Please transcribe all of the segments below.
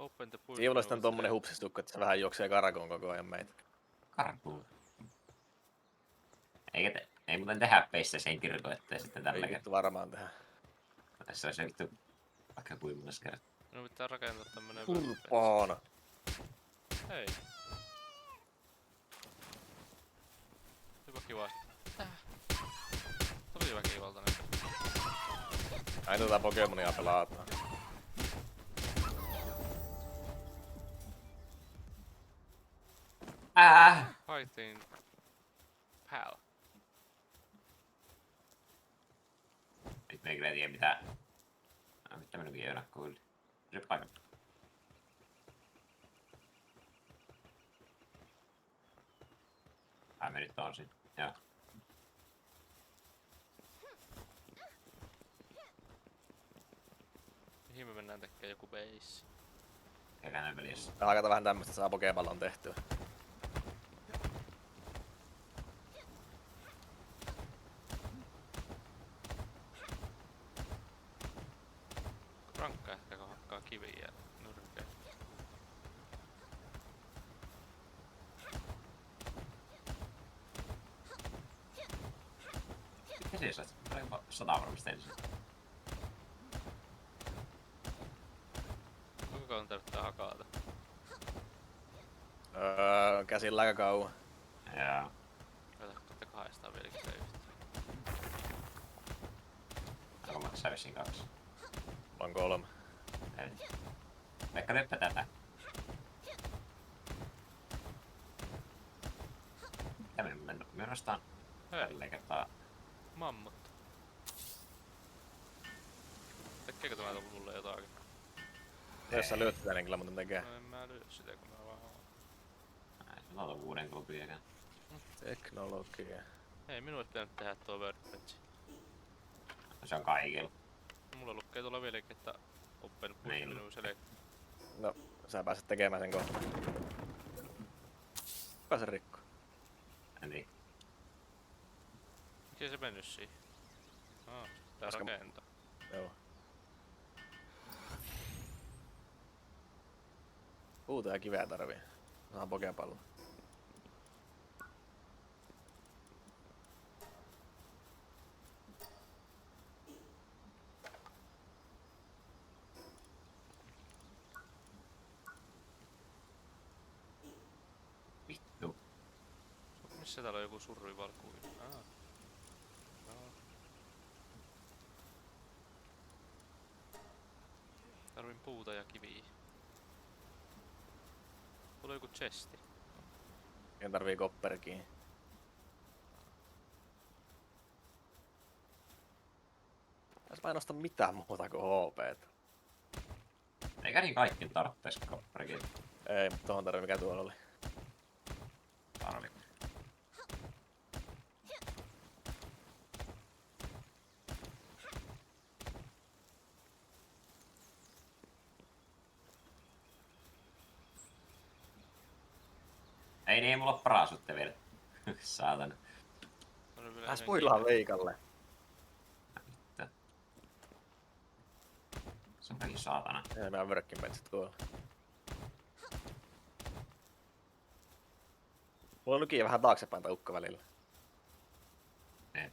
Open the push. Siivulla sitten tommonen hupsistukko, että se vähän juoksee karkuun koko ajan meitä. Karkuun. Ei muuten tehdä peissä sen kirko, ettei sitten tällä Ei kertaa. vittu varmaan tehdä. Tässä olisi vittu vaikka kuinka monessa kertaa. No pitää rakentaa tämmönen Turpaana. Hei. Hyvä kiva. Tosi väkivaltainen. Aina tätä Pokemonia pelataan. Fighting pal. Nyt me ei kyllä tiedä mitä... Mitä minun vielä kuulin. Se paikka. Me nyt on siinä. Joo. Mihin me mennään tekemään joku base? Käydään pelissä. Hakata vähän tämmöstä, saa Pokeballon tehtyä. Rankka ehkä kun hakkaa kiviä ja nyrkeä. Mitä siis olet? Jopa 100 varmasti ensin. Kuinka kauan tarvittaa hakata? Käsillä aika kauan. Joo. Katsotaan kahdestaan vieläkin se yhtä. Onko maksaa vissiin 2? On 3. Ei. Vaikka leppä tätä. Mitä me nostaan tällä kertaa? Mammut. Tekeekö tämä mulle jotakin? Jos sä lyöt sitä, niin kyllä muuten tekee. No en mä lyö sitä kun mä vaan haluan. Ei se ole uuden klubiakaan. Teknologia. Ei minun olisi pitänyt tehdä tuo workbench. Se on kaikilla. Mulla lukee tuolla vieläkin, että open push Niin. minun select. No, sä pääset tekemään sen kohta. Kuka se rikko? Niin. Mikä se mennyt siihen? Pitää Koska- rakentaa. Joo. Puuta ja kiveä tarvii. Saa Pokepallo. Vittu. Missä täällä on joku survival kuin? No. Tarvin puuta ja kiviä. Tulee joku chesti. En tarvii kopperkiin. Tässä mä en osta mitään muuta kuin HP:tä. Eikä niin kaikki tarvittais kopparikin. Ei, mutta tohon tarvii mikä tuolla oli. Tarvi. Ei niin, mulla on paraasutte vielä. Saatana. Pääs puillaan Veikalle. Mitä? Se on kaikki saatana. Ei meidän vörkkinmetsät tuolla. Mulla on nykiä vähän taaksepäin tää ukko välillä. Niin.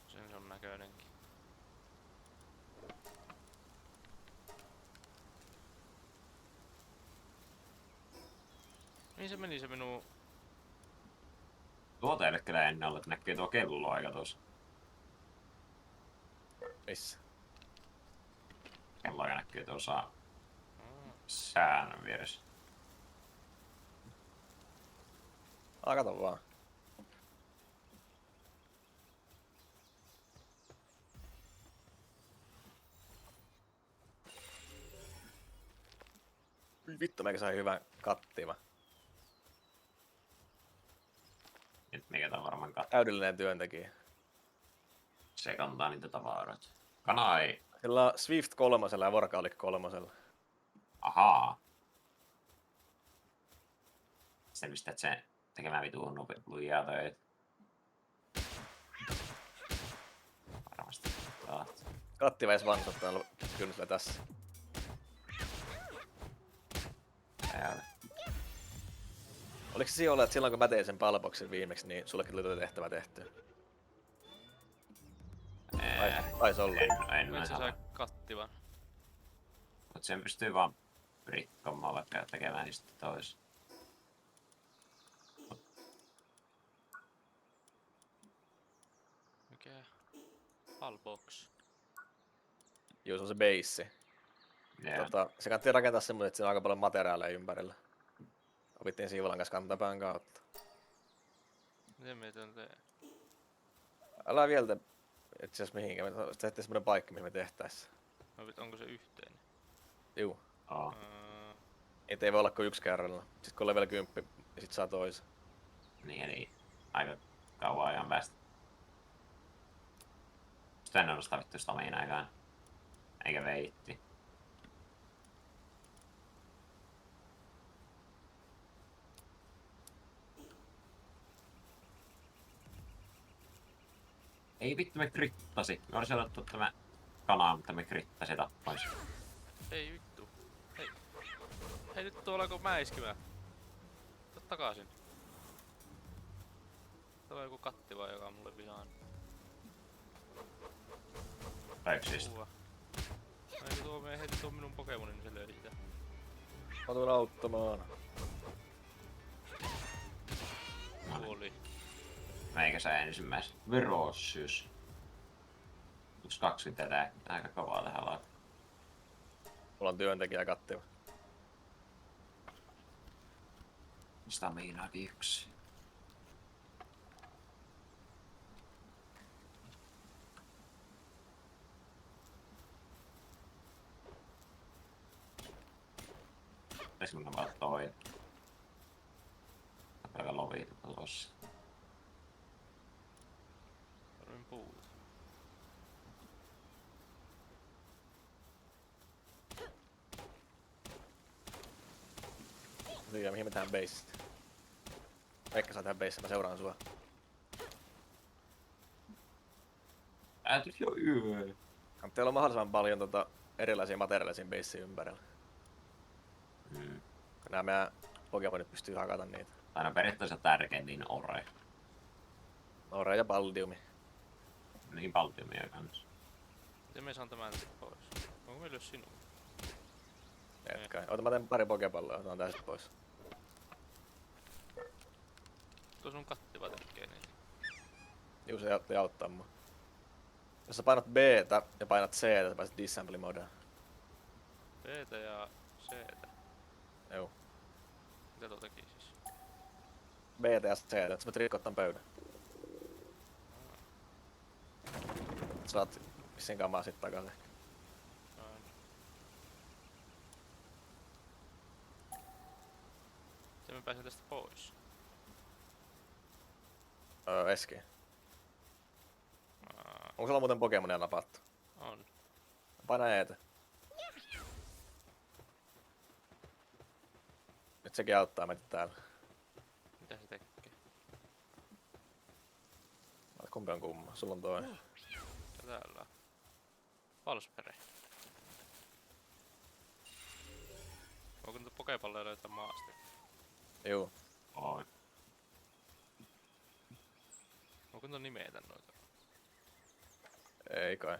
Sen on näköinenkin. Niin se meni se minun... Tuota ei ole kyllä ennen ollut, että näkyy tuo kelloaika tuossa. Missä? Kelloaika näkyy tuossa säännön vieressä. Kato vaan. Vittu, meikä sai hyvän kattima. Nyt mikä tää varmaan Täydellinen työntekijä. se kantaa niitä tavaroita. Kana ei. Sillä on Swift 3 ja Workaholic 3. Ahaa. Se pistät sen tekemään vituun lujaa töitä. Varmasti. Joo. Kattiva edes vansottaa kynsillä tässä. ajalle. Oliko se siinä olla, että silloin kun mä tein sen palboksen viimeksi, niin sullekin tuli tuo tehtävä tehtyä? Taisi olla. En Nyt se sai saa. kattivan. Mut sen pystyy vaan rikkomaan vaikka tekemään niistä tois. Mikä? Palbox. Joo, se on se base. Joo. Se kannattaa rakentaa semmoinen, että siinä on aika paljon materiaaleja ympärillä. Opittiin Siivolan kanssa kantapään kautta. Miten me tän teen? Älä vielä itse asiassa mihinkään. Me tehtiin semmoinen paikka, mihin me tehtäis. Onko se yhteinen? Juu. Oo. Niitä ei voi olla kuin yksi kerralla. Sitten kun on level 10, niin sit saa toisen. Niin, eli aika kauan ajan päästä. Sitä en osta vittu sitä omiin aikaan. Eikä veitti. Ei vittu, me krittasi. Me olisi otettu tämä kanaa, mutta me krittasi tappois. Ei vittu. Hei. Hei nyt tuolla kun mäiskimä. Tuu takaisin. Tuolla on joku kattiva, joka on mulle vihainen. Röksistä. Uva. Eikö tuo mene heti tuon minun Pokemonin, niin se löi sitä. Mä tuun auttamaan. Kuoli. Meikä ensimmäisen. Verossyys. 1.20 tätä aika kovaa tähän lailla. Mulla on työntekijä kattiva. Staminaakin 1. Pitäis mun vaan toi. Aika lovi tuossa. Tarvin puuta. Tiedä mihin me tehdään baseista. Veikka saa tehdä base, mä seuraan sua. Tuli jo yö. Teillä on mahdollisimman paljon erilaisia materiaaleja siinä basein ympärillä. Kun nää meidän Pokemonit pystyy hakata niitä. Aina periaatteessa tärkein niin ore. Ore ja Baldiumi. Niin paltiumia kanssa. Miten me saan tämän tästä pois? Onko meillä jos sinua? Etkä. Ota mä teen pari Pokepalloa, otan tästä pois. Tuo sun kattiva tekee niitä. Juu, se auttaa mua. Jos sä painat B:tä ja painat C:tä, sä pääset disassembly modeen. B:tä ja C:tä. Juu. Mitä tuo teki siis? B:tä ja C:tä, että sä voit rikkoa tän pöydän. Saat vissiin kamaa sit takaisin. Aina. Miten me pääsen tästä pois? Eski. Onko sulla muuten Pokemonia napattu? On. Paina Etä. Nyt sekin auttaa meitä täällä. Mitä se tekee? Kumpi on kumma? Sulla on toinen. Mitä täällä on? Valspere. Onko niitä Pokepalleja löytää maasta? Juu. Oi. Onko niitä nimetä noita? Ei kai.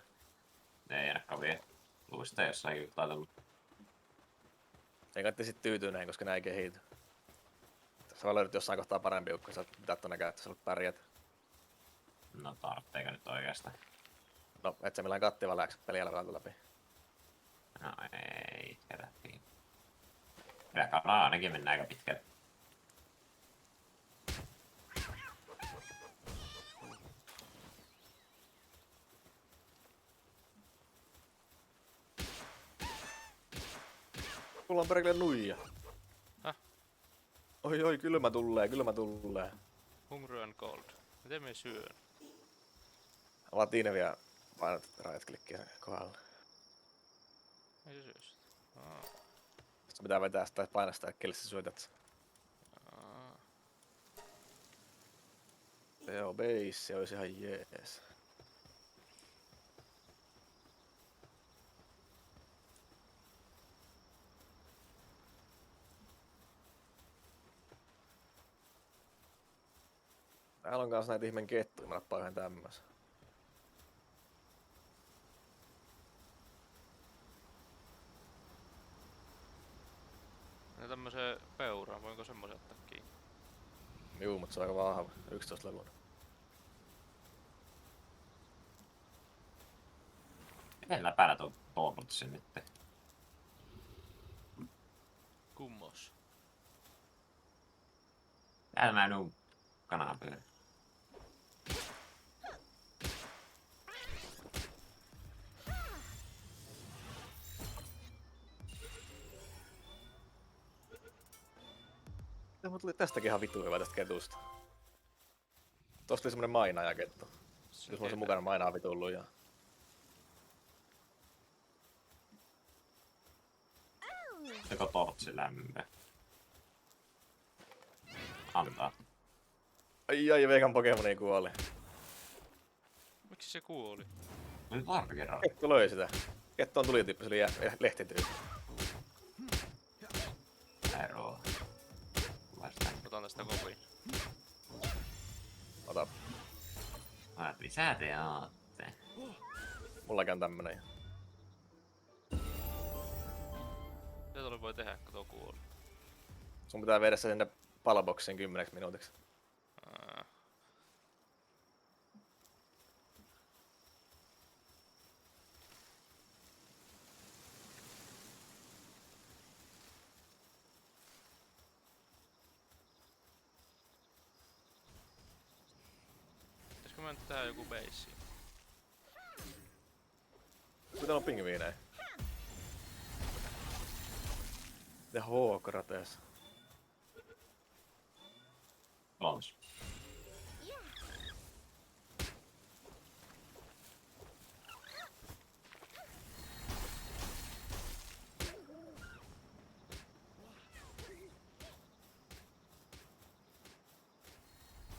Ne ei ainakaan vie. Luista jossain laitellut. Ei kannatti sit tyytyä näin, koska nää ei kehity. Sä vaan löydät jossain kohtaa parempi ukko, sä pität tonne käyttöön, sä pärjät. No tarvitseeko nyt oikeastaan? No, et sä millään kattiva läks peliä läpi. No ei, kerättiin. Kyllä kanaa ainakin mennään aika pitkälle. Mulla on perkele nuija. Häh? Oi, kylmä tulee. Hungry and cold. Miten me syön? Latine vielä painat right klikkiä kohdalla. Ei se syö sitä. Sitten pitää vetää sitä painaa sitä, kelle sä syötät. Joo, base olisi ihan jees. Täällä on kanssa näitä ihmeen kettuja, mä nappaan yhden tämmösen. Ja tämmösen peuraan, voinko semmoisen ottaa kiinni? Juu, mut se on aika vahva. 11 levun. Miten läpäällä tuo polpotsi nyt? Kummos. Täällä mä en kanapyörä. Ja mut tuli tästäkin ihan vittu hyvä tästä ketusta. Tosta tuli semmonen mainaajakettu. Jos mulla on se mukana mainaavi tullut ja... Joko tortsi lämpö? Antaa. Ai, Veikan Pokemoni kuoli. Miksi se kuoli? Nyt varpikerran. Kettu löi sitä. Kettu on tulityyppi, se oli lehtityyppi. Eroa. Vastaan. Otan tästä kopin. Ota, Lisää te aatte. mullakin on tämmönen. Mitä tuolla voi tehdä, kun tuo kuoli? Sun pitää viedä se sinne paloboksiin 10 minuutiksi. Ää. Pitäisikö mä nyt tehdä joku beissi? Mitä on pingviinejä? Ja H-krateessa. Kolmas.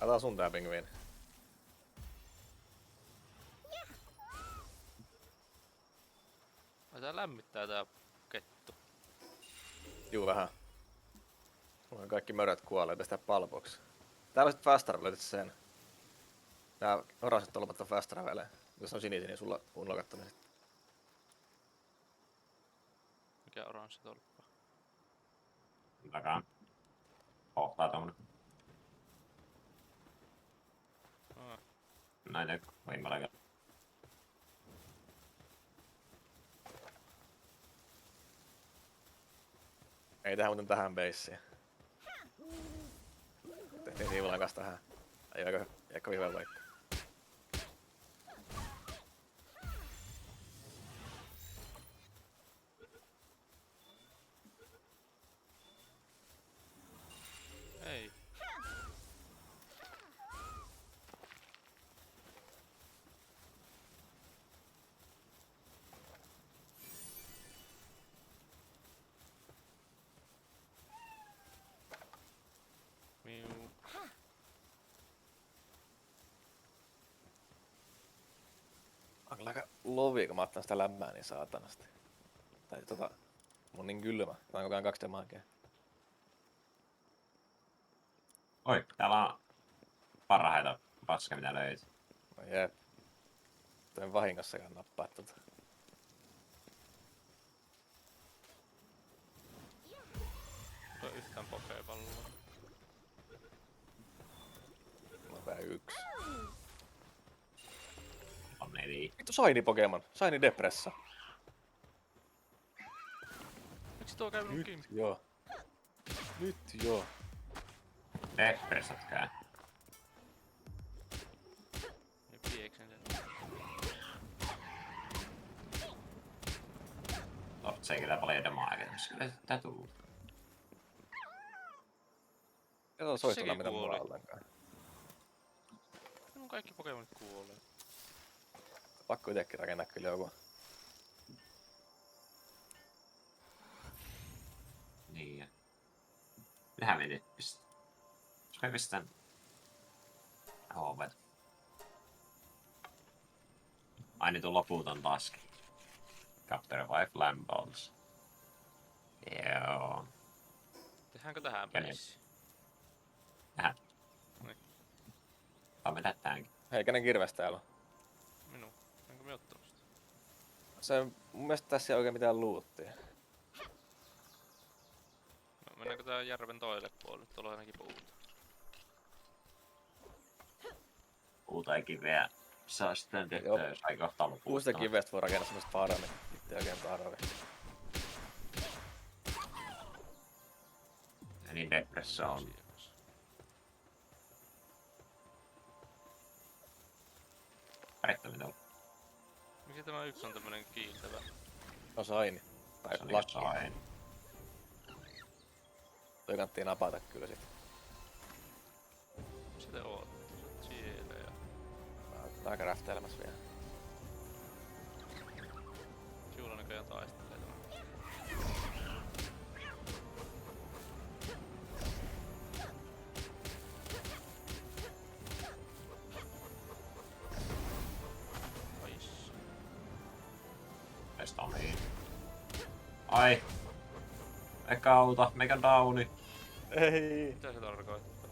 Älä sun tää pingviini. Ai tää lämmittää tää kettu. Juu, vähän. Mulla on kaikki möröt kuolleet tästä palboksi. Täällä on sit fast travel, sen. Nää oraset tolpat on fast travelee. Jos on sinisiä, niin sulla unlokattu ne sit. Mikä oranssi tolppa? Takaan. Pohtaa tommonen. Aa. Näitä voimalla. Ei tehdä muuten tähän beissiin. Tehtiin Siivolan kanssa tähän. Ei aika hyvä paikka. Ei. Miu. On kyllä aika lovi, kun mä ottan sitä lämmää niin saatanasti. Tai mun on niin kylmä. Mä oon koko ajan 2 demaakea. Oi, täällä on parhaita paska mitä löytyy. No jep. Toin vahingossakaan nappaa tota. Tuo yhtään pokepalloa. Mä pää 1. On 4. Vittu Shiny Pokemon. Shiny Depressa. Miksi tuo käy minun kimppuun? Joo. Nyt joo. Depressatkään. Niin pieksen sen. Se ei kyllä paljon demaa käytännössä. Kyllä tää tuu. Ei ole soistella Sekin mitä mulla kuoli. ollenkaan. Minun kaikki Pokemonit kuolee. Pakko itekin rakennaa kyllä joku. Niin ja. Nehän meni pistää. Jos mä pistän ovet. Ai nyt on loputon taski. Capture 5 lamp balls. Joo. Tehdäänkö tähän Ja ne- pelissä? Tähän. Noin. Saamme tehdä tämänkin. Hei, kenen kirves täällä on? Minun. Enkä me ottanut sitä? Se mun mielestä tässä ei oikein mitään luuttia. No, mennäänkö tää järven toiselle puolelle? Tuolla on ainakin puuta. Puuta ja kiveä saa sitten Joo. tehtyä, jos ai kohta ollut Kuusta puusta. kivestä voi rakentaa semmoista farmia. Itse oikein tarvii. Ja niin depressa on. Asiakas. Värittäminen on. Miksi tämä yksi on tämmönen kiiltävä? No saini. Tai Se on lakki. jossain. Toi kannattiin napata kyllä sit. Mitä te ootte? Siellä ja... Mä oon aika räfteilemässä vielä. Siulla näköjään taistelee tämän. Ais. Tästä on niin. Ai! Eikä auta, meikä downi. Ei. Mitä se tarkoittaa?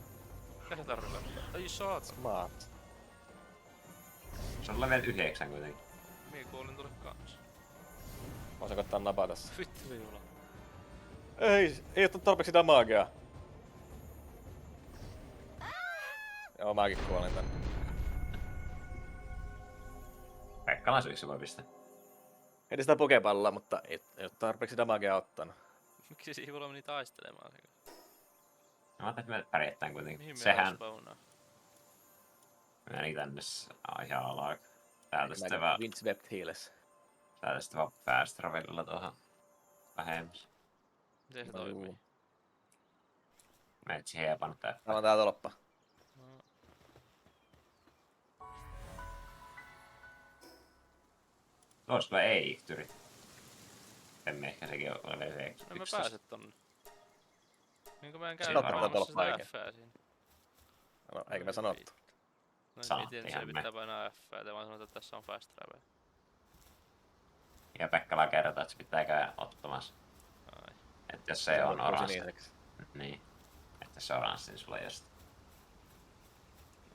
Mitä se tarkoittaa? Ai saatana. Smart. Se on level 9 kuitenkin. Mie kuolin tuolle kanssa. Mä oon koittaa napata se. Vittu siulla. Ei ottanut tarpeeksi damagea. Joo, mäkin kuolin tän. Pekkalan syyksi voi pistää. Heti sitä pokepalloa, mutta ei oo tarpeeksi damagea ottanut. Miksi siulla meni taistelemaan? Mä ajattelin, että me pärjätään kuitenkin. Mihin me Sehän spawnaa? meni tänne ihan alaa. Täältä sitten vaan Windswept Heals. fast travelilla tuohon lähemmäs. Miten se No toimii? juu. Mä etsin hieman tää. Täällä on tää tolppa. No, Tuossa tulee ei-ihtyri. Emme ehkä sekin ole level en mä 11. pääse tonne. Niinkö mä en käy Siinä on painamassa tolppa sitä oikein. F:ää siinä? No, eikö me sanottu? No Sanottiin mietin, että se me. pitää painaa F:ää, te vaan sanoit, että tässä on fast travel. Ja Pekkala kertoo, että se pitää käydä ottamassa. Ai. Että jos se on muuttuu oranssi. siniseksi. Niin. Että jos se on oranssi, niin sulla ei just.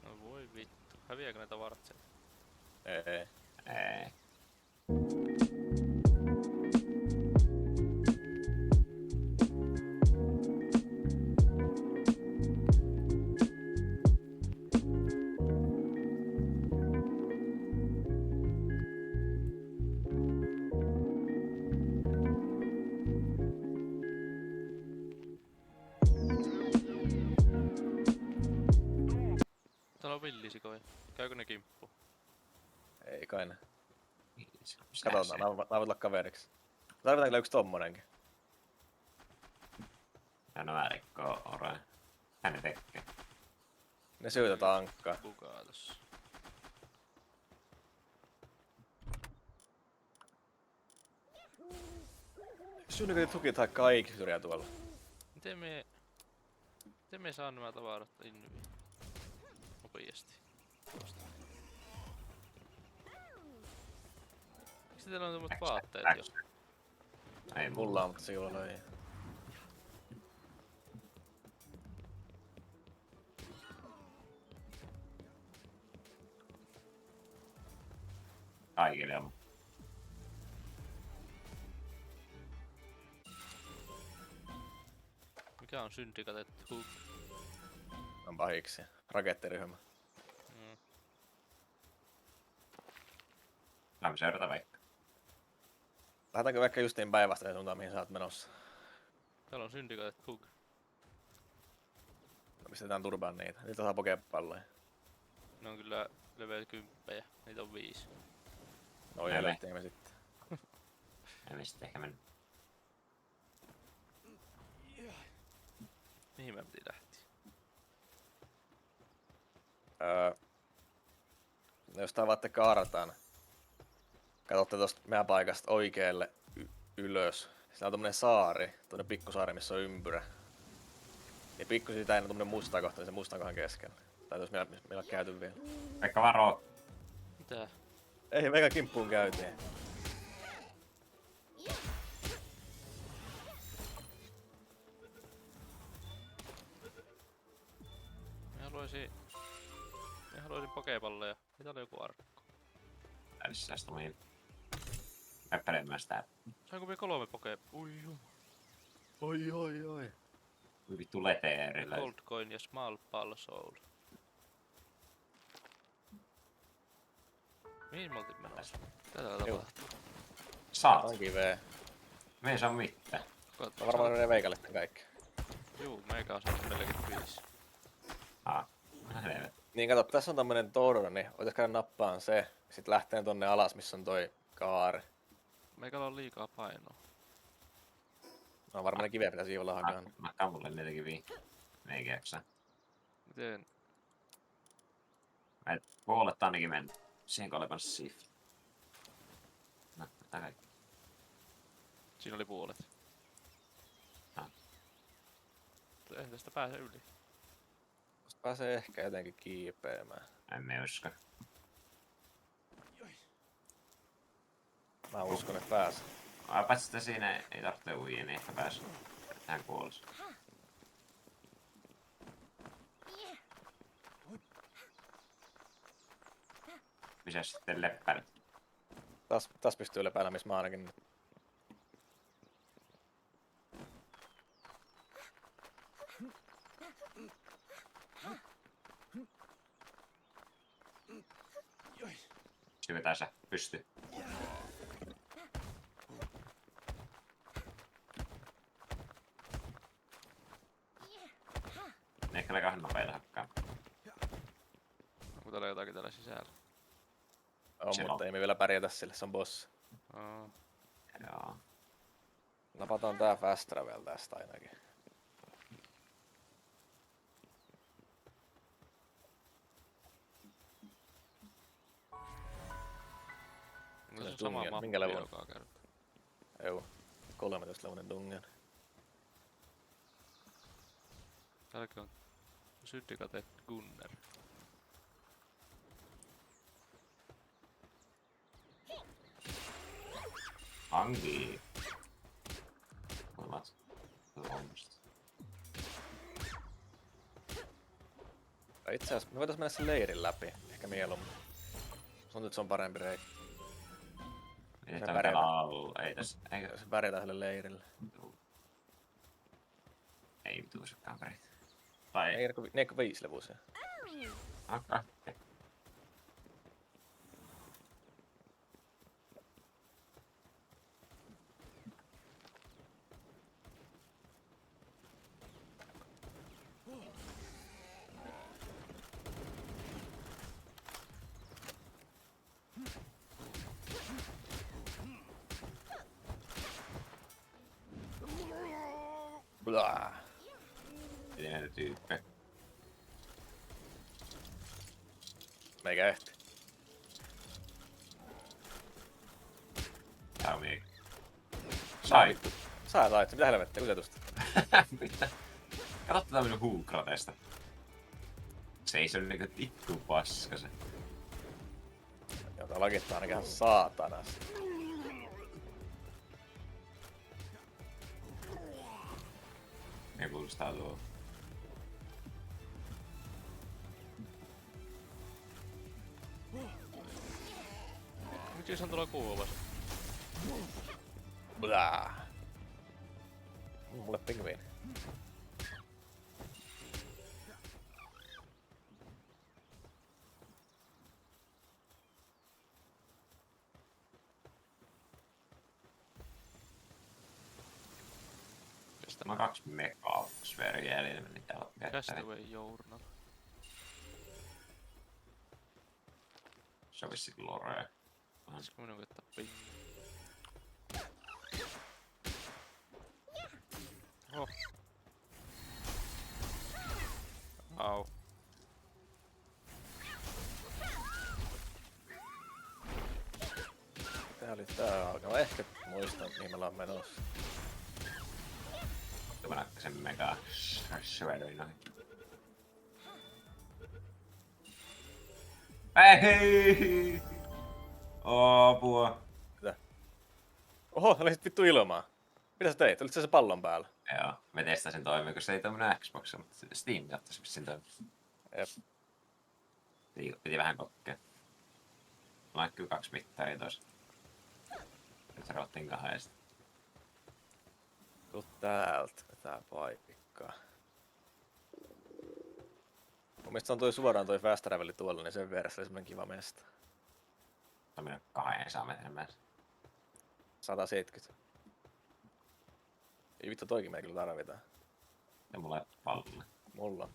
No voi vittu. Häviääkö näitä vartseja? Ei. Ei. Täällä on villisikoja. Käykö ne kimppuun? Ei kai ne. Missä Katsotaan, se? mä voin olla kaveriksi. Tarvitaan kyllä yksi tommonenkin. Ja nämä rikkoo oroja. Hän tekee. Ne syytetään ankkaa. Kukaa tossa? Synnykö tukit hae kaikki syrjää tuolla? Miten me saa nämä tavarat innyviin? Nopeasti. Tuosta. Miksi teillä on tommoset vaatteet jo? Ei Mulla on, mutta sinulla ei. Kaikille on. Mikä on Syndicate Hook? On pahiksi. Rakettiryhmä. Mm. Lämmö seurata vaikka. Lähdetäänkö vaikka justiin päivästä suuntaan, mihin sä oot menossa? Täällä on Syndicate Hook. No, pistetään turbaan niitä. Niitä saa pokepalloja. Ne on kyllä level 10. Niitä on 5. No Näin. ja lähtee me sitten. Emme sitten ehkä mennä. Mihin mä piti lähteä? Jos tavatte kartan, katsotte tosta meidän paikasta oikealle ylös. Siellä on tommonen saari, tommonen pikkusaari, missä on ympyrä. Ja pikku siitä on tommonen musta kohta, niin se mustan kohdan keskellä. Tai jos meillä on käyty vielä. Pekka varo. Mitä? Ei, meikä kimppuun käytiin. Me Loisin pokepalleja. Mitä oli joku arkku? Tässä omiin. Päppälemään sitä. Sainko me 3 poke... Ui jumala. Oi. Kui vittu leteerillä. Gold coin ja small ball soul. Mihin me oltiin menossa? Mitä täällä Juu. tapahtuu? Saat. On kiveä. Me ei saa mitään. On varmaan ne veikalle kaikki. Juu, meikä on saanut 45. Helvet. Niin kato, tässä on tämmönen torni, niin otais käydä nappaan se. Sitten lähtee tonne alas, missä on toi kaari. Meikällä on liikaa painoa. No varmaan ne kiveä pitää siivalla hakea. Mä kammulle niitä kiviä. Me ei jaksa. Miten? Mä puolet ainakin mennä. Siihen kun oli kanssa shift. No, tää kaikki. Siinä oli puolet. Ah. Ei tästä pääse yli. Tästä pääsee ehkä jotenkin kiipeämään. En usko. Mä uskon, että pääsee. Paitsi että siinä ei tarvitse uijia, niin ehkä pääs. Tähän kuolis. Missä sitten leppäri? Taas pystyy lepäällä, missä mä ainakin nyt. Syvetään sä pysty. Ne ehkä aika nopeita hakkaa. Onko täällä jotakin täällä sisällä? On, Siellä mutta ei me vielä pärjätä sille, se on boss. Aa. Joo. Napataan tää fast travel tästä ainakin. No se on Dungeon. sama mappi Minkä level on? joka kerta. Joo. 13-levunen dungeon. Täälläkin on Syndicate Gunner. Hanki. Kuulat. Tuommoista. Itse asiassa me voitais mennä sen leirin läpi. Ehkä mieluummin. Tuntuu, että se on parempi reitti. Ei Se tämä pärjätä. alla. Ei tässä. Eikö? Se pärjätään sille leirille. Ei vituus kaveri. Tai Ei, ne eikö 5-levuisia. Okei. Blah. Miten näitä tyyppejä? Meikä ehti. Tää on miek. Sai. Sä sait, mitä helvettiä, kusetusta. Mitä? Kato tätä minun huukrateesta. Se ei se ole niinku vittu paska se. Jota lakittaa ainakin ihan saatanasti. Ne kuulostaa tuo. Miksi se on tuolla kuumassa? Blah. Mulle pingviini. Mistä Mä oon 2 megaa sfääriä jäljellä, niin täällä on käyttänyt. Castaway Journal. Se on vissi glorea. Pitäisikö minun koittaa ping? Oh. Au. Tää oli tää alkaa. Mä ehkä muistan, mihin me ollaan menossa. Mä näkkä sen mega sfääriä noihin. Ei! Apua. Mitä? Oho, olisit vittu ilmaa. Mitä sä teit? Olit sä se pallon päällä? Joo, mä testasin toimia, kun se ei tämmönen Xbox, mutta Steam saattaisi vissiin toimia. Jep. Piti vähän kokkea. Mulla näkyy 2 mittaria tossa. Nyt rottin kahdesta. Tuu täältä, tää paikka. Mun mielestä se on toi suoraan toi fast traveli tuolla, niin sen vieressä oli semmonen kiva mesta. Tämmönen 200 metrin päässä. 170. Ei vittu, toikin me kyllä tarvitaan. Ja mulla ei pallolle. Mulla.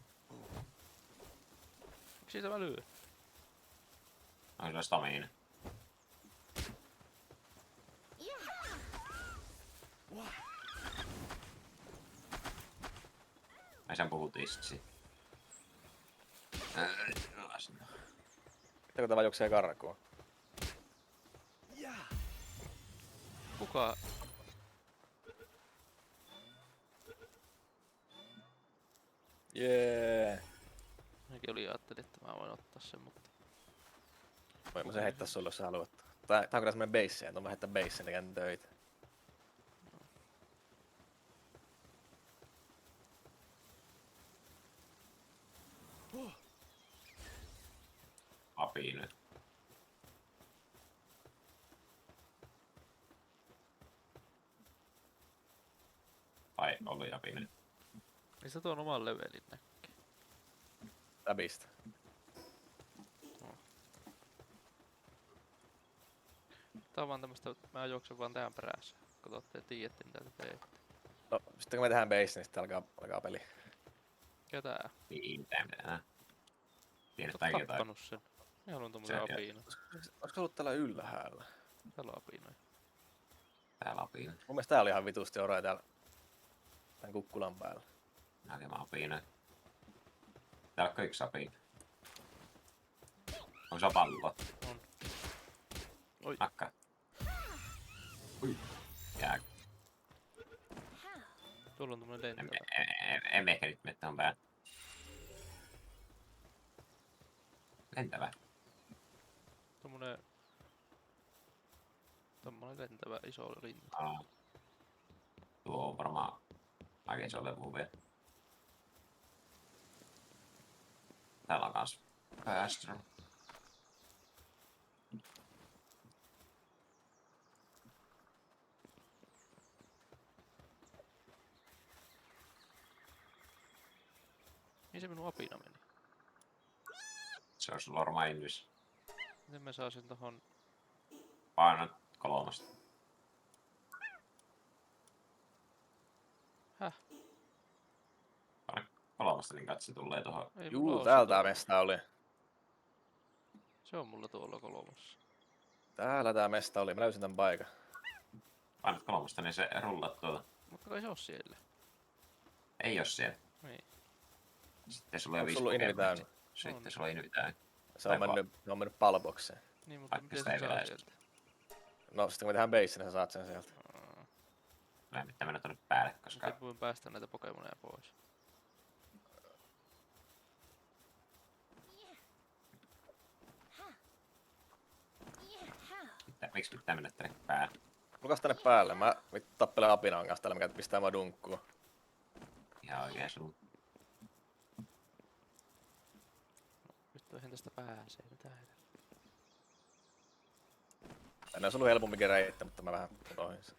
Miksi tämä lyö? On se stamina. Ai sen puhuttiin sit siitä. Pitääkö tää vaan juoksee karkuun? Kuka? Jee. Mäkin oli ajattelin, että mä voin ottaa sen, mutta... Voin mä sen heittää sulle, jos sä haluat. Tää on kyllä semmonen base, että on mä heittää base tekemään töitä. Apina. Ai, oli apina. Niin se tuon oman levelin näkee. Läpistä. Tää on vaan tämmöstä, mä juoksen vaan tähän perässä. Katsotte ja tiedätte mitä te teette. No, sitten kun me tehdään base, niin sitten alkaa peli. Ketää? Niin, mitään. Tiedät Oot tai jotain. tappanut sen. Mä haluan tommosen Se- apiina. Olisiko se ollut täällä ylhäällä? Täällä on apinoja. Täällä apina. Mun mielestä tää oli ihan vitusti oroja täällä tän kukkulan päällä. Näkemään apina. Täällä on yksi apina. Onko se pallo? On. Oi. Nakka. Ui. Jää. Tuolla on tommonen lentävä. Emme ehkä nyt mene tähän päälle. Lentävä. Tommonen lentävä iso lintu. Aa. Tuo on varmaan aika iso levu vielä. Täällä on kans päästö. Mihin se minun apina meni? Se on sulla varmaan invis. Miten mä saan sen tohon... Painat 3. Häh? Paina 3, niin katse tulee tohon. Ei mulla Juu, oo täällä sitä. tää mesta oli. Se on mulla tuolla 3. Täällä tää mesta oli. Mä löysin tän paikan. Painat 3, niin se rullat tuolta. Mutta kai se oo siellä. Ei oo siellä. Niin. Sitten sulla on Onks 5 sulla invi täynnä? Sitten sulla on invi täynnä. Se on mennyt palbokseen. Niin, mutta Vaikka miten sitä se ei saa vielä sieltä? No sitten kun me tehdään base, niin sä saat sen sieltä. Mä en mitään mennä tonne päälle, koska Miten voin päästä näitä Pokemoneja pois? miksi pitää mennä tänne päälle? Lukas tänne päälle. Mä vittu tappelen apinan kanssa täällä, mikä pistää mua dunkkuun. Ihan oikein sun. Vittu, eihän tästä pääsee. Mitä heitä? Tänne olisi ollut helpomminkin reittää, mutta mä vähän unohdin sen.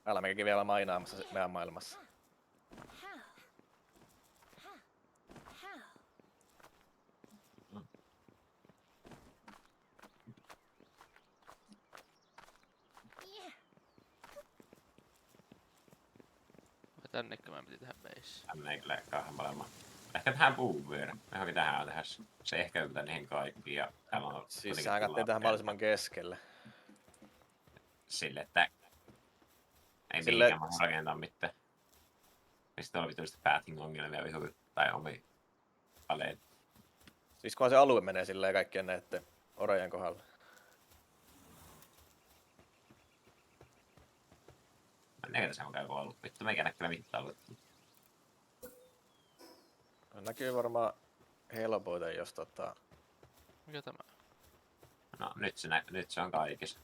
Täällä mekin vielä mainaamassa meidän maailmassa. Vai tännekö mä piti tehdä base? Tänne ei kyllä kauhean molemmat. Ehkä tähän puun vyöry. Me johonkin tähän on tehdä se ehkä yltä niihin kaikkiin ja täällä on Siis sehän kattiin tähän mahdollisimman keskelle. sille, että ei Sille- mihinkään mahdu rakentaa mitään. Ja sitten on vituisesti pathing ongelmia vihu tai omi aleet. Siis kunhan se alue menee silleen kaikkien näitten orojen kohdalla. Näketä se on käy ollut. Vittu meikä näkyy mitään ollut. No, näkyy varmaan helpoiten, jos Mikä tämä? No nyt se on kaikissa.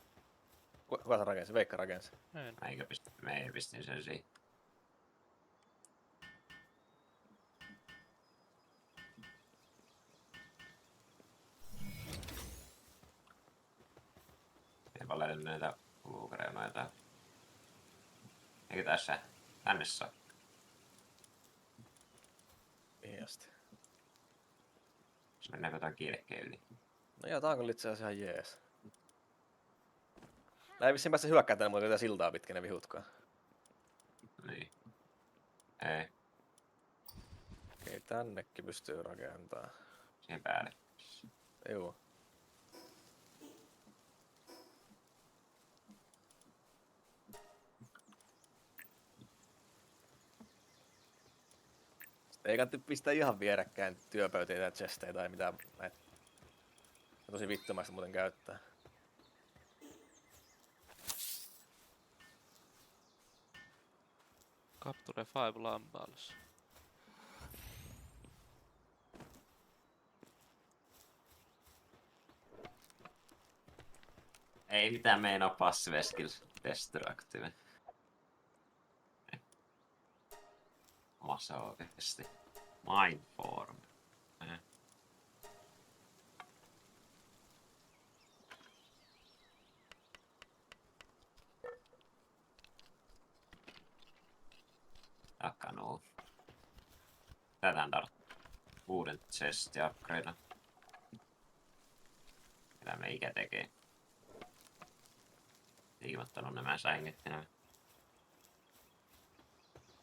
Kuka se rakensi? Veikka rakensi. En. Me ei pistin sen siihen. Ei paljon näitä luukareunoita. Eikö tässä? Tänne saa. Mihin asti? Se mennäänkö tää kielekkeen yli? No joo, tää on kyllä itse asiassa ihan jees. Nää ei vissiin päästä hyökkää tänne, mutta tätä siltaa pitkin ne vihutkaan. Niin. Ei, Okei, tännekin pystyy rakentamaan. siihen päälle. Juu. Ei kannata pistää ihan vierekkäin työpöytiä tai chestejä tai mitään näitä. On tosi vittumaista muuten käyttää. Capture 5 lambaals. Ei mitään meinaa passive skills destructive. Omassa oikeesti. Mindform. Takanuu. Tätä on tarvittu. Uuden chest ja upgrade. Mitä me ikä tekee? Ilmoittanut nämä sänget ja nämä.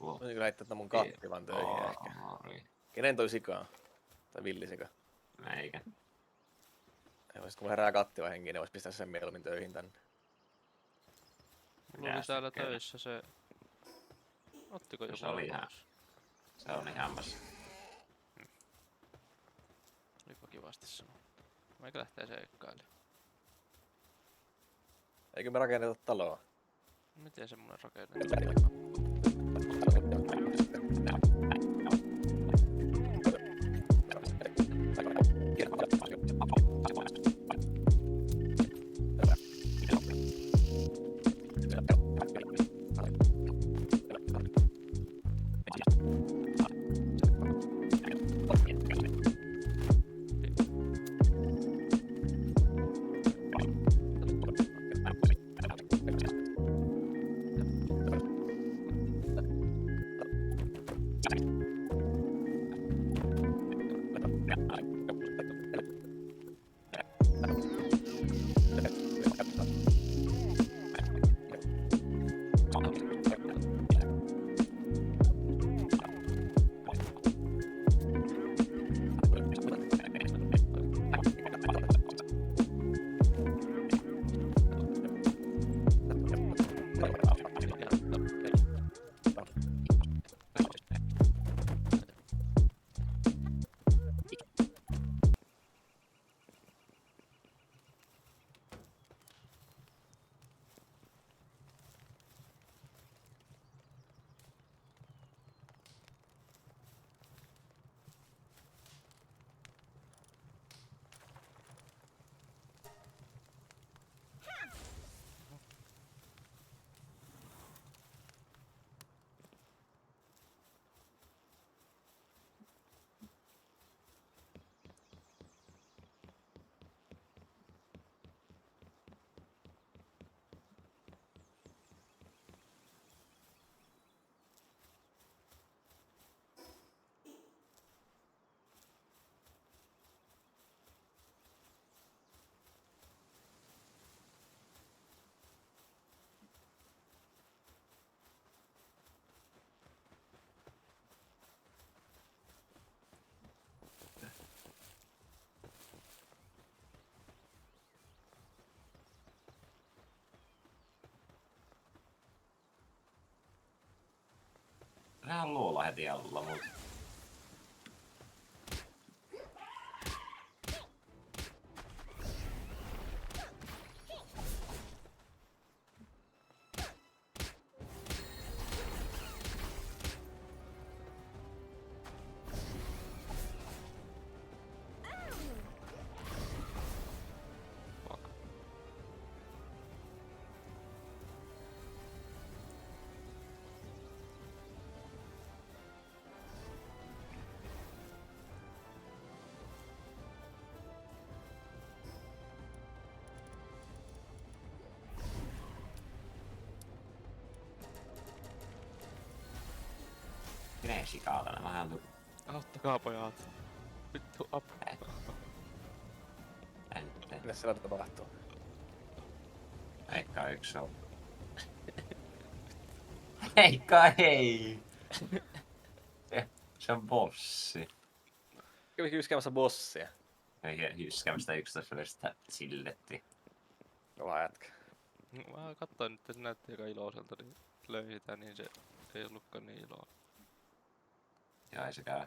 Voisin kyllä heittää mun kattivan töihin ehkä. Kenen toi sikaa? Tai villisika? Meikä. Ei vois, kun mulla herää kattiva henkiin, niin vois pistää sen mieluummin töihin tänne. Mulla oli täällä Jäästikkeellä. töissä se... Ottiko joku Se oli ihan- pois? Se on ihan hammas. Olipa kivasti sanottu. Meikä lähtee seikkailemaan. Eikö me rakenneta taloa? Miten semmonen rakennetaan? Tää on luola heti alla mut. Menee sikaa tänne, mä hän Auttakaa pojat. Vittu apua. Mitä siellä tapahtuu? Eikä yksi on. Eikä hei! Se on bossi. Kävi kyskäämässä bossia. Hyskämästä 11 versta silletti. Kova jätkä. Mä katsoin nyt, että se näytti aika iloiselta, niin löin sitä, niin se ei ollutkaan niin iloa. Ja ei se käy.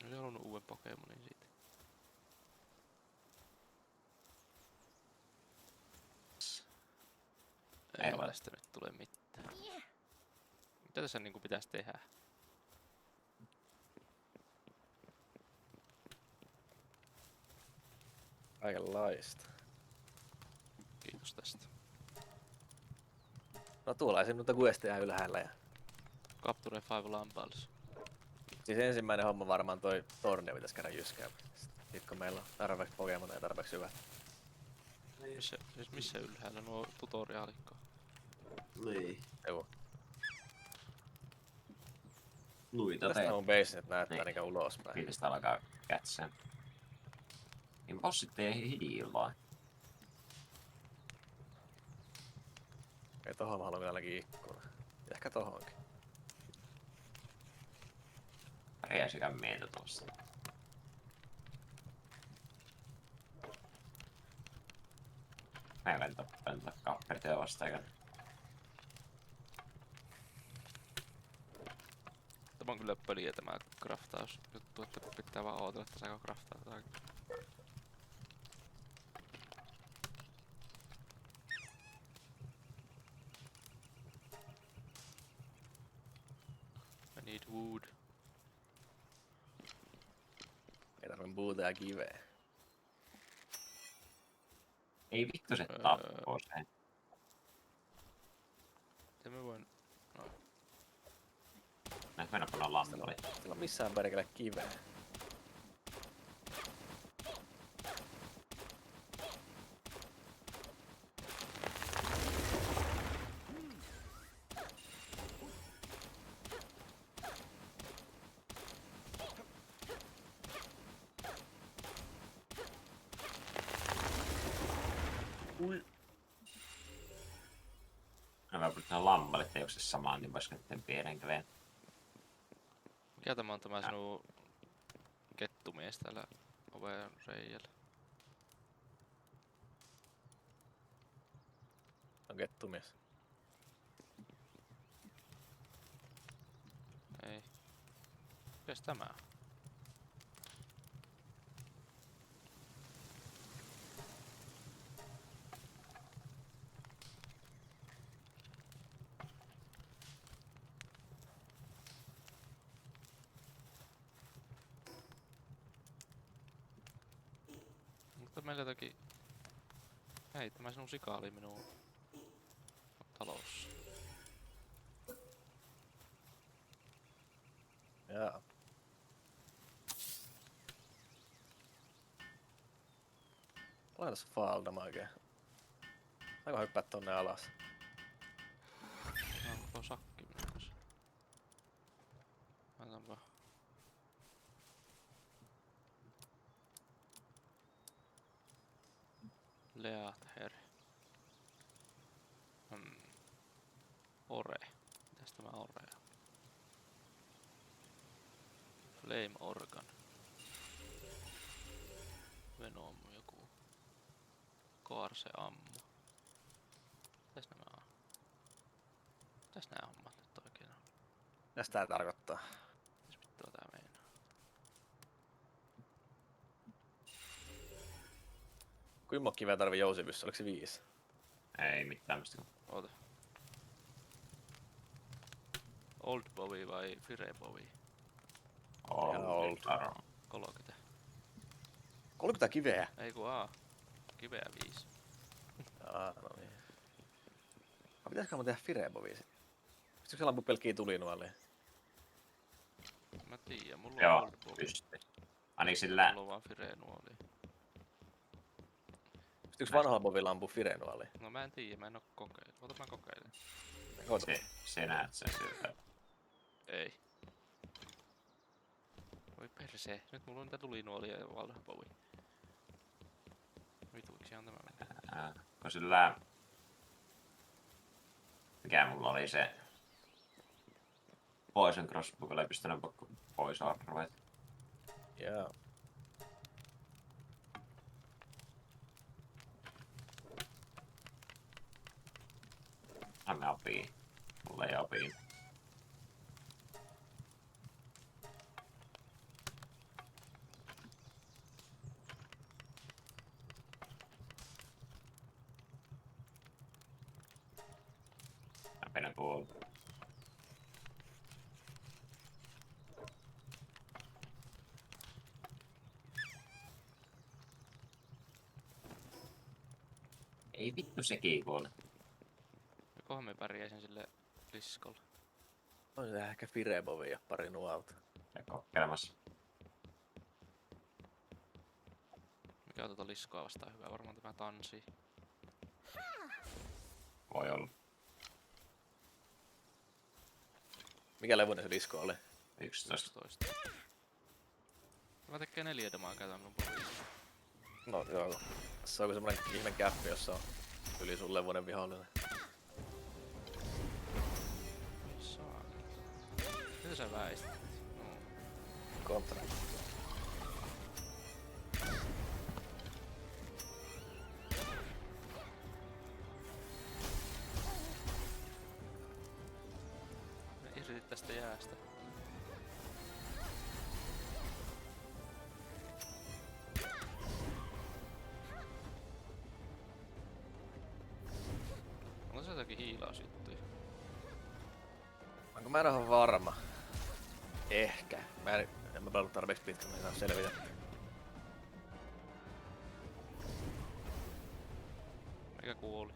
Olisi halunnut uuden Pokemonin siitä. Ei Ei ole. tästä nyt tule mitään. Mitä tässä niinku pitäisi tehdä? Kaikenlaista. Kiitos tästä. No tuolla esim. Noita questeja ylhäällä. Ja... Capture 5 Lampals. Siis ensimmäinen homma varmaan toi tornia pitäisi käydä jyskäämään. Sitten kun meillä on tarpeeksi Pokemonia ja tarpeeksi hyvät. Missä ylhäällä nuo tutoriaalikko? Niin. Joo. Luita Tästä teet. mun base nyt näyttää Niin. niinkö ulospäin. Fiilistä alkaa kätsää. Niin bossit ei hiilaa. Ei tohon mä haluan ainakin ikkuna. Ja ehkä tohonkin. Pärjäisikään mieltä tuossa. Mä en venta kapperteja vastaan. Tämä on kyllä pöliä tämä craftaus juttu, että pitää vaan ootella, että saako craftaa tai... I need wood. Ei tarvii puuta ja kiveä. Ei vittu se tappoo sen. Miten mä voin... Näet mennä panna lammalle. Sillä on missään perkele kiveä. Mä puhutaan lammalle, ettei ole se samaan, niin vois kätten pienen käveen. Mikä tämä on tämä sinun kettumies täällä oven reijällä? On kettumies. Ei. Mikäs tämä on? Mutta meillä jotakin... Hei, tämä sinun sika oli minun talossa. Jaa. Olen tässä fall damagea. Saanko hyppää tonne alas? Onko sakki myös? Laitaanpa. Leather. Ore. Mitäs tämä ore on? Flame organ. Venom joku. Kaarse ammu. Mitäs nämä on? Mitäs nää hommat nyt oikein on? Mitäs tää tarkoittaa? Mitäs vittua tää meinaa? Kuinka kiveä tarvii jousivyssä? Oliko se 5? Ei mitään mistä. Oota. Old Bowie vai Fire Bowie? Old. 30. 30 kiveä? Ei ku A. Kiveä 5. No niin. Pitäisikö mun tehdä Firebovi? Pystyykö se lampu pelkkiä tulinuolia? Mä tiedän, mulla on Joo, Old Bowie. pystyy. Ainakin sillä Mulla on vaan Fire nuoli. Pystyykö Yksi vanhalla bovilla ampuu Firenualia. No mä en tiedä, mä en oo kokeillut. Ota mä kokeilen. Se näet sen sieltä. Ei. Voi perse. Nyt mulla on niitä tulinuolia ja vanha bovi. Vituiksi on tämä mennä. Kun sillä... Mikä mulla oli se... Poison crossbowilla ei pystynyt pois arroit. Jaa. Anna apii. Mulla ei apii. Näpänä kuuluu. Ei vittu sekin kuole. Jokohan me pärjäisin sille liskolle. On se ehkä Firebovi ja pari nuolta. Ja kokeilemassa. Mikä on liskoa vastaan hyvä? Varmaan tämä tanssi. Voi olla. Mikä levuinen se disko oli? 11. 11. Tämä tekee 4 damaa käytän mun bovissa. No joo. Se onko semmonen ihme käppi, jossa on yli sun levuinen vihollinen. Saa. Mitä sä väistät? No. Kontra. Me irti tästä jäästä. On se jotakin hiilausjuttuja. Onko mä en ole varma? Ehkä. En mä pelannut tarpeeksi pitkään, mä en saa selvitä. Mikä kuoli?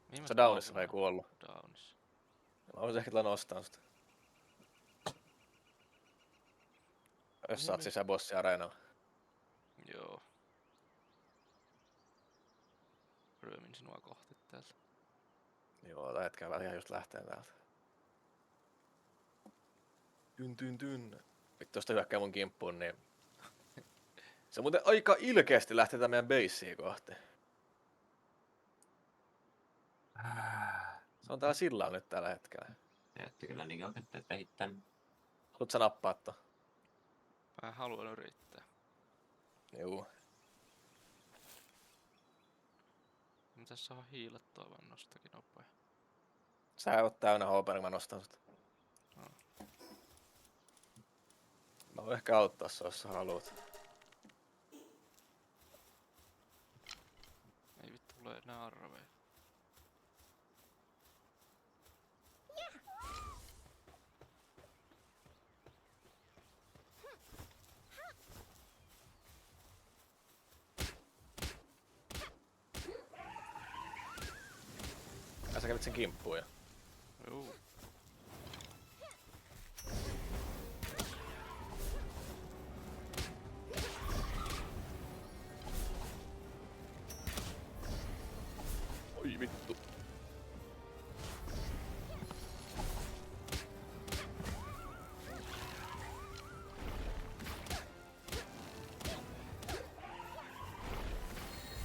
Mihin mä Se sitä downissa vai loukkaan? kuollut? Downissa. Mä voisin ehkä tulla nostaa sitä. Jos sä oot sisään bossi-areenalla. Joo. Ryömin sinua kohti täältä. Joo, tää hetken vähän just lähtee täältä. Tyn. Vittu, jos tää hyökkää mun kimppuun, niin... Se muuten aika ilkeästi lähtee tää meidän beissiin kohti. Se on täällä sillalla nyt tällä hetkellä. Teette kyllä niin kauan, että hittän. Haluut sä nappaa to? Mä haluan yrittää. Juu. Mitäs saa hiilattua vaan nostakin nopea. Sä oot täynnä HP, niin mä nostan sut. No. Mä voin ehkä auttaa sua, jos sä haluut. Ei vittu ole enää arveja. Ja sä kävit sen kimppuun jo. Juu. Oi vittu.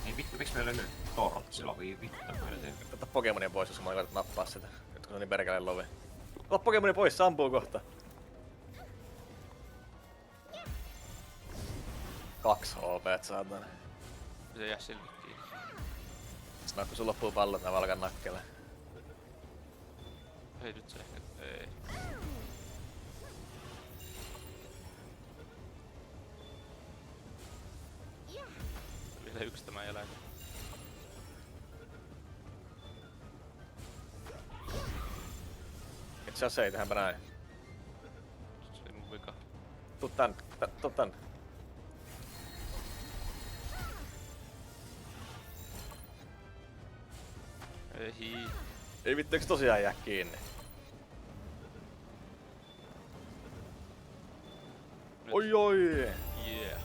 Ei vittu, miksi meillä nyt torot silloin? Voi vittu, meillä Ota Pokemonia pois, jos mä koitat nappaa sitä. Nyt kun se on niin perkeleen lovi. Ota Pokemonia pois, se ampuu kohta. 2 HP, saatana. Se jää sille kiinni. Sano, kun sun loppuu pallot, mä valkan nakkeleen. Ei nyt se ehkä. Ei. Vielä yksi tämä jäljellä. Itse asiassa ei, tehdäänpä näin. Se ei mun vika. Tuu tän. Ei. Ei vittu, eikö tosiaan jää kiinni? Nyt. Oi! Yeah.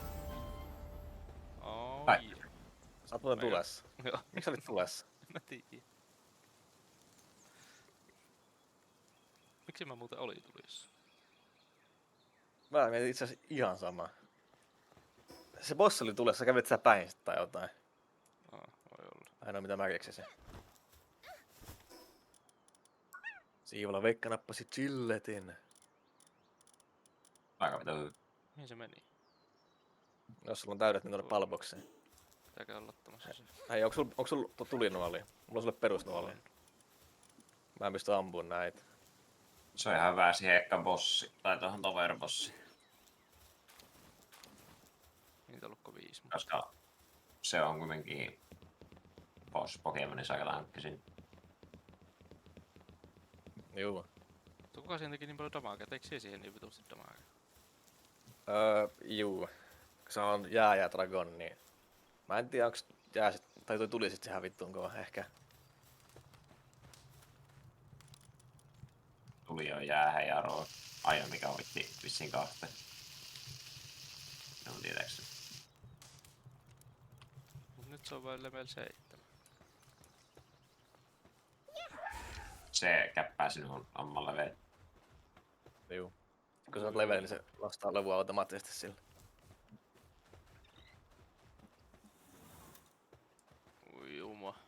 Oh Oot muuten Mega. tulessa. Joo, Miksi olit tulessa? mä tiedän. Miksi mä muuten olin tulijassa? Mä mietin itse asiassa ihan sama. Se boss oli tulessa, kävit sä päin sit tai jotain. Voi olla. Ainoa mitä mä keksisin. Siivola Veikka nappasi chilletin. Aika mitä hyvä. Mihin se meni? Jos sulla on täydet, niin tuonne palbokseen. Pitääkö olla ottamassa se? Hei, onko sulla tulinuoli? Mulla on sulle perusnuoli. Mä en pysty ampumaan näitä. Se on ihan hyvä siihen ekka bossi. Tai tuohon toverbossi. Niitä on ollutko 5. Koska se on kuitenkin boss Pokemonissa aika lankkisin. Juu. Kuka siihen teki niin paljon damagea? Teikö siihen siihen niin vitusti damagea? Juu. Kun se on jää dragon, niin... Mä en tiedä, onks jää sit... Tai toi tuli sit sehän vittuun kova, ehkä. Tuli jo jäähän ja roon. Aina mikä voitti vissiin kahteen. No tietääkseni. Mut nyt se on vain level 7. Se käppää sinun amman level. Juu. Kun sä oot level, niin se lastaa levua automaattisesti sillä. Ui juma.